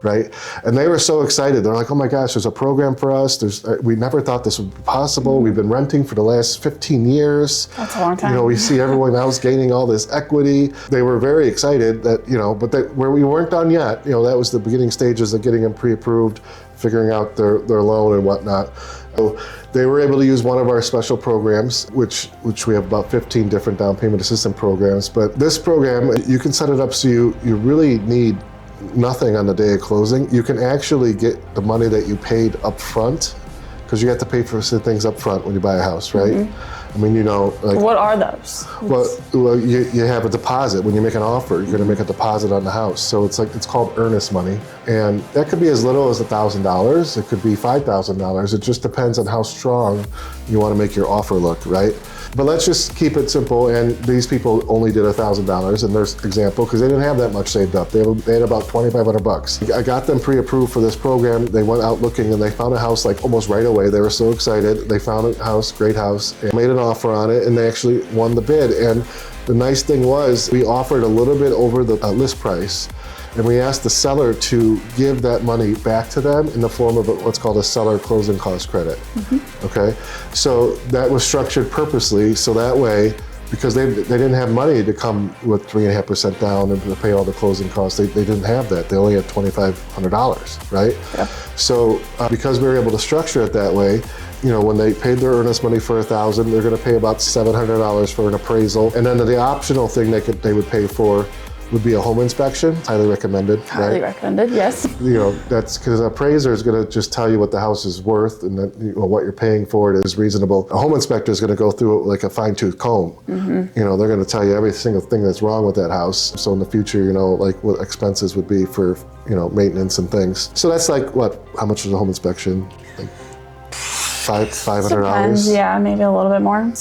right? And they were so excited. They're like, oh my gosh, there's a program for us. We never thought this would be possible. We've been renting for the last 15 years. That's a long time. You know, we see everyone else gaining all this equity. They were very excited that, you know, but where we weren't done yet, you know, that was the beginning stages of getting them pre-approved, figuring out their loan and whatnot. So they were able to use one of our special programs, which we have about 15 different down payment assistance programs. But this program, you can set it up so you really need nothing on the day of closing. You can actually get the money that you paid up front, because you have to pay for certain things up front when you buy a house, right? I mean, you know, like, what are those? Well, you have a deposit. When you make an offer, you're going to make a deposit on the house. So it's called earnest money. And that could be as little as $1,000. It could be $5,000. It just depends on how strong you want to make your offer look, right? But let's just keep it simple. And these people only did $1,000 in their example because they didn't have that much saved up. They had about $2,500. I got them pre-approved for this program. They went out looking and they found a house like almost right away. They were so excited. They found a house, great house, and made an offer on it, and they actually won the bid. And the nice thing was we offered a little bit over the list price. And we asked the seller to give that money back to them in the form of what's called a seller closing cost credit. Okay, so that was structured purposely so that way, because they didn't have money to come with 3.5% down and to pay all the closing costs. They didn't have that. They only had $2,500, right? Yeah. So because we were able to structure it that way, you know, when they paid their earnest money for $1,000, they're going to pay about $700 for an appraisal, and then the optional thing they would pay for would be a home inspection. Highly recommended. Highly recommended, yes. You know, that's because an appraiser is going to just tell you what the house is worth and that, you know, what you're paying for it is reasonable. A home inspector is going to go through it like a fine-tooth comb. You know, they're going to tell you every single thing that's wrong with that house. So in the future, you know, like what expenses would be for, you know, maintenance and things. So that's like what? How much is a home inspection? Like $500? Depends, yeah, maybe a little bit more.